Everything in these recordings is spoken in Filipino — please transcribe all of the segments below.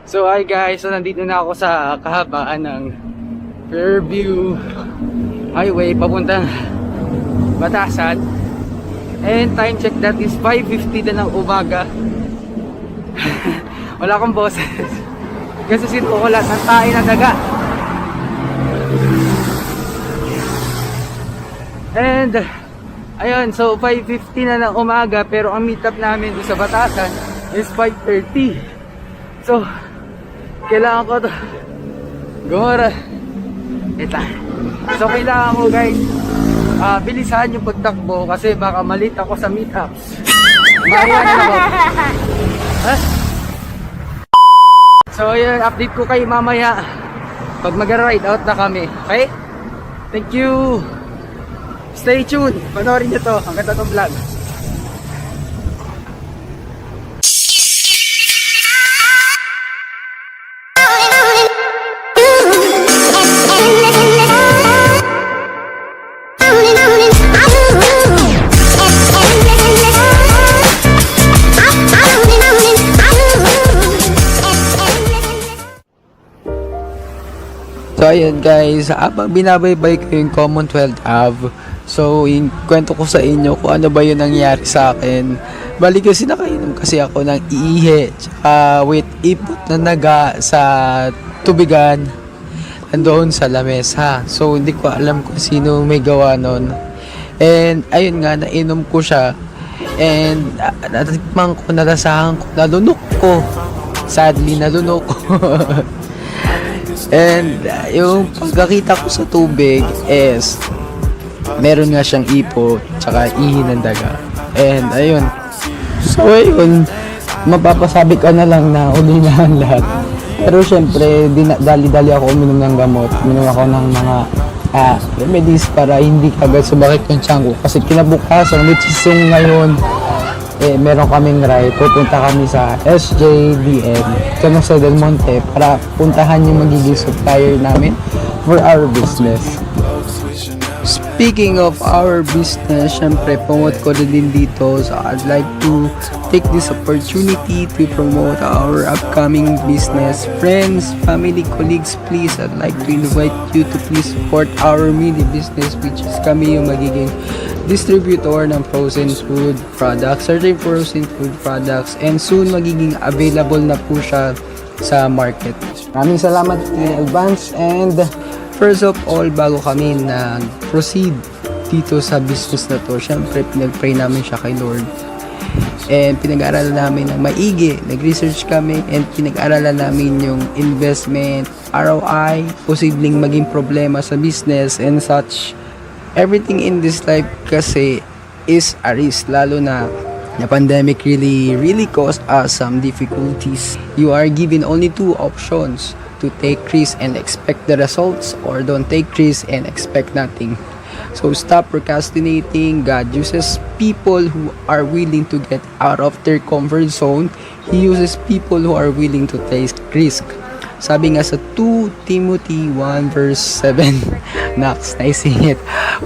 So hi guys, so nandito na ako sa kahabaan ng Fairview Highway papuntang Batasan. And time check, that is 5:50 na ng umaga. Wala akong boses kasi sinto ko lahat ng tae na daga. And ayun, so 5:50 na ng umaga, pero ang meet up namin sa Batasan is 5:30. So kailangan ko to gumara. Ito. So kailangan ko guys bilisan yung pagtakbo kasi baka malit ako sa meetups. Marihan ako. Huh? So yun, update ko kayo mamaya pag mag-ride out na kami. Okay? Thank you. Stay tuned. Panoorin nyo to. Ang ganda tong vlog. So ayun guys, habang binabaybay ko yung Commonwealth Ave, so yung kwento ko sa inyo kung ano ba yung nangyari sa akin. Bali kasi nakainom kasi ako ng iihe with ipot na naga sa tubigan andoon sa lamesa. So hindi ko alam kung sino may gawa nun. And ayun nga, nainom ko siya. And natikman ko, nalasahan ko, nalunok ko. Sadly, nalunok ko. And yung pagkakita ko sa tubig is meron nga siyang ipo tsaka ihi ng daga. And ayun, so ayun, mapapasabi ka na lang na uli na ang lahat. Pero syempre dali-dali ako uminom ng gamot, uminom ako ng mga remedies para hindi kagad sumakit yung tiyan ko. Kasi kinabukasan, which is yung ngayon, meron kaming ride, pupunta kami sa SJDM Cano sa Del Monte para puntahan yung magiging supplier namin for our business. Speaking of our business, syempre promote ko din dito, so I'd like to take this opportunity to promote our upcoming business. Friends, family, colleagues, please, I'd like to invite you to please support our mini business, which is kami yung magiging distributor ng frozen food products, certain frozen food products, and soon magiging available na po siya sa market. Maraming salamat in advance. And first of all, bago kami nag-proceed dito sa business na to, syempre pinag-pray namin siya kay Lord. And pinag-aralan namin ng maigi, nag-research kami, and pinag-aralan namin yung investment, ROI, posibleng maging problema sa business and such. Everything in this life kasi is a risk, lalo na the pandemic really caused us some difficulties. You are given only two options: to take risk and expect the results, or don't take risk and expect nothing. So stop procrastinating. God uses people who are willing to get out of their comfort zone. He uses people who are willing to take risk. Sabi nga sa 2 Timothy 1 verse 7, Nax, naising it.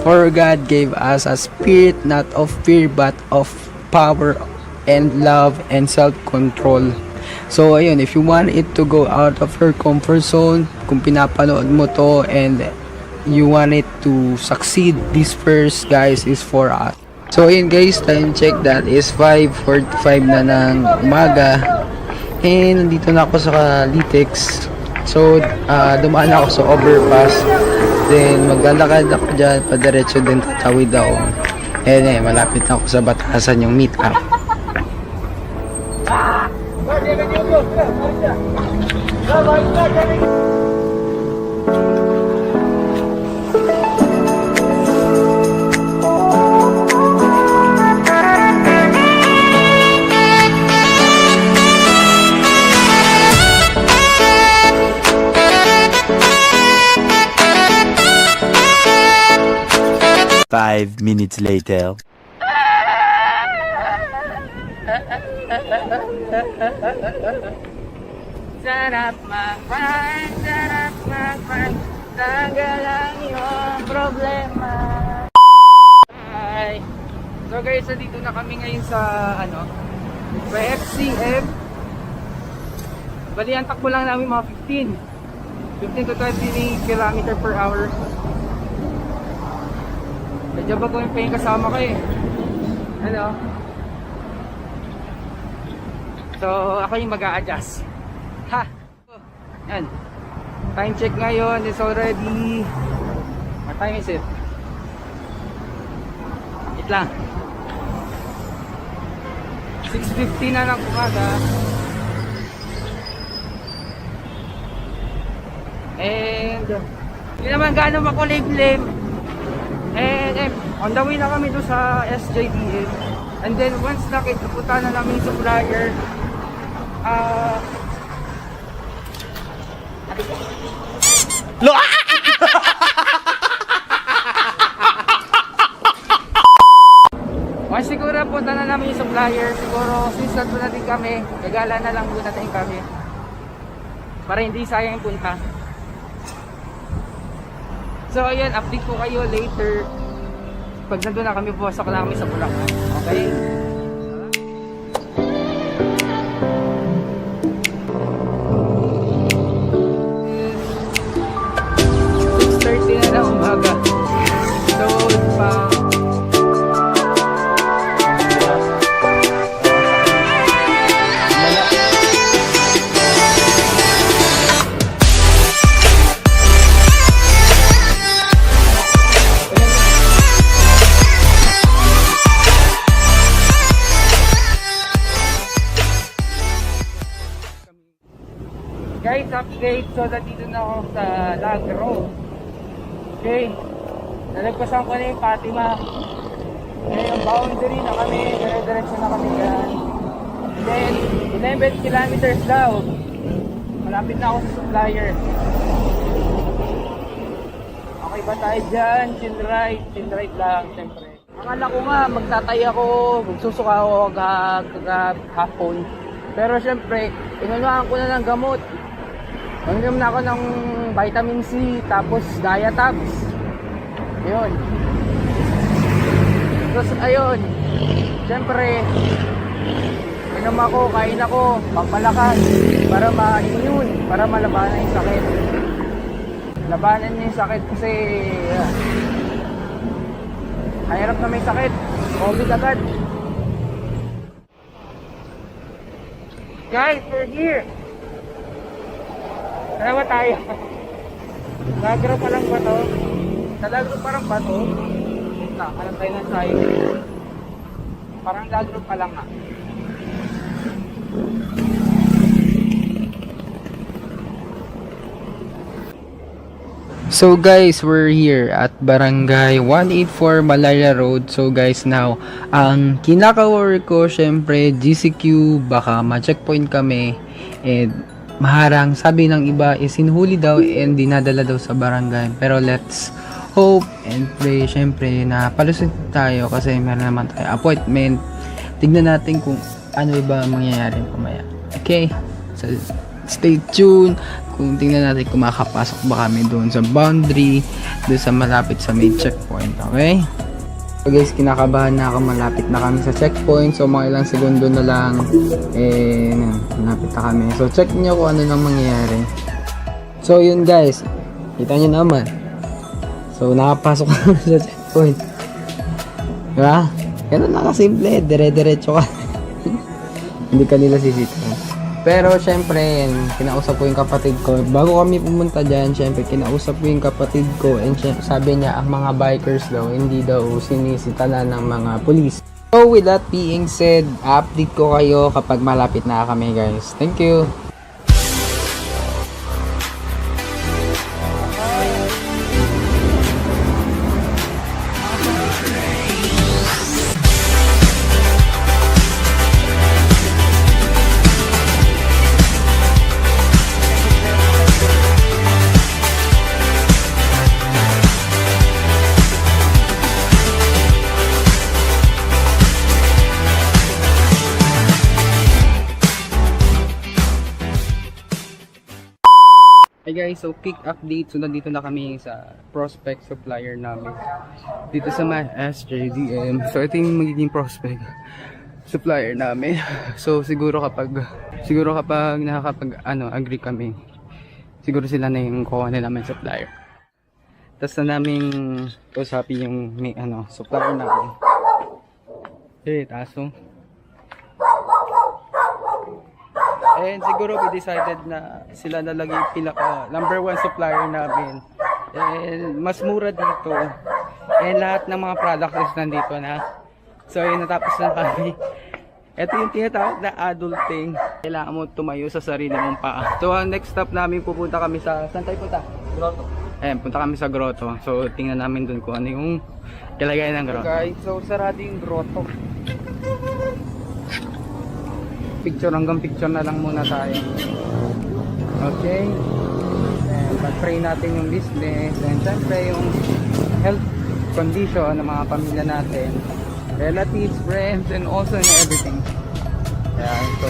For God gave us a spirit not of fear but of power and love and self-control. So ayun, if you want it to go out of your comfort zone, kung pinapanood mo to and you want it to succeed, this verse guys is for us. So ayun guys, time check, that is 5:45 na ng umaga. And nandito na ako sa Litex. So dumaan ako sa overpass. Then maglalakad ako dyan, padiretso din tatawid ako. And malapit na ako sa Batasan yung meet up. Five minutes later. Sarap mag-find, tanggal ang iyong problema. Hi. So guys, dito na kami ngayon sa FCM Bali, ang takbo lang namin mga 15 to 20 km per hour. Medyo ba kung yung kasama ko eh. Ano? So, ako yung mag-a-adjust. Ha! Yan. Time check ngayon is already... What time is it? Wait lang. 6:50 na ng umaga. And hindi naman gaano makulimlim. And on the way na kami doon sa SJDM. And then once napunta na namin yung supplier, once siguro punta na namin yung supplier, siguro since nandun na din kami, gagala na lang muna tayo kami para hindi sayang yung punta. So ayan, update ko kayo later pag nandun na kami, pumasok na kami sa Bulacan. Okay? Na umaga. So, pa guys, update. So, nandito na ako sa Lagro. Okay, nalagpasan ko na yung Fatima. Ngayon, boundary na kami, dire-diretso na kami yan. Then, 11 kilometers daw. Malapit na ako sa supplier. Okay ba tayo dyan? Chill ride lang, siyempre. Akala ko nga, magtatay ako, magsusuka ako hapon. Pero siyempre, inunahan ko na ng gamot. Nangyam na ako ng vitamin C, tapos Diatabs. Ayun. Tapos ayun, siyempre, inom ako, kain ako, pampalakas, para ma-immune, para malabanan yung sakit. Labanan niyo yung sakit kasi mahirap na may sakit. COVID agad. Guys, we're here. Dalawa tayo. Lagro pa lang ba to? Sa Lagro parang ba to? Wait lang, hanap tayo ng sign. Parang Lagro pa lang ha. So guys, we're here at Barangay 184 Malaya Road. So guys, now, ang kinaka-worry ko, syempre, GCQ, baka ma-checkpoint kami. And maharang, sabi ng iba is hinhuli daw and dinadala daw sa barangay. Pero let's hope and pray, syempre, na palusot tayo kasi meron naman tayo appointment. Tignan natin kung ano iba mangyayari pamaya. Okay, so stay tuned. Kung tingnan natin kung makakapasok ba kami doon sa boundary, doon sa malapit sa main checkpoint. Okay? So guys, kinakabahan na ako, malapit na kami sa checkpoint. So mga ilang segundo na lang, malapit na kami. So check nyo kung ano nang mangyayari. So yun guys, kita nyo naman. So nakapasok na sa checkpoint. Diba? Ganun na kasimple, dire-diretso ka. Hindi ka nila sisita. Pero syempre, kinausap ko yung kapatid ko. Bago kami pumunta dyan, syempre, kinausap ko yung kapatid ko. And sabi niya, ang mga bikers daw, hindi daw sinisita na ng mga pulis. So with that being said, update ko kayo kapag malapit na kami guys. Thank you! Hey guys, so quick update. So nandito na kami sa prospect supplier namin dito sa SJDM. So ito yung magiging prospect. supplier namin. So siguro kapag agree kami, siguro sila na yung kuha na namin supplier. Tapos na namin usapin yung may supplier namin. Taso. And siguro we decided na sila na lang yung pinaka number 1 supplier namin. And mas mura dito. And lahat ng mga products is nandito na. So yun, natapos na kami. Ito yung tinatawag na adulting. Kailangan mo tumayo sa sarili mong paa. So ang next stop namin, pupunta kami sa... Saan tayo punta? Grotto. Ayan, punta kami sa grotto. So tingnan namin dun kung ano yung kalagayan ng grotto. Guys, so sarado yung grotto. Picture hanggang picture na lang muna tayo. Okay. And pag-pray natin yung business. And syempre yung health condition ng mga pamilya natin. Relatives, friends, and also in everything. Ayan, so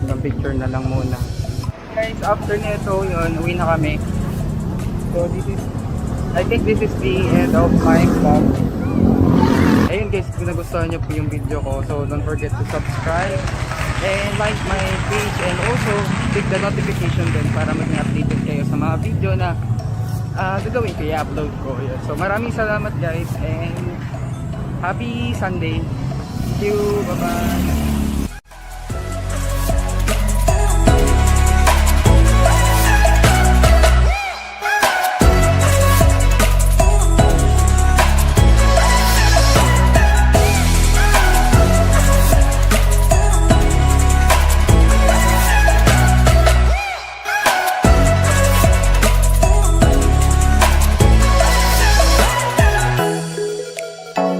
hanggang picture na lang muna. Guys, after nito yun, uwi na kami. So I think this is the end of my vlog. Ayun guys, kung nagustuhan nyo po yung video ko, so don't forget to subscribe and like my page, and also click the notification din para maging updated kayo sa mga video na gagawin ko, i-upload ko. So maraming salamat guys, and happy Sunday. Thank you, bye bye.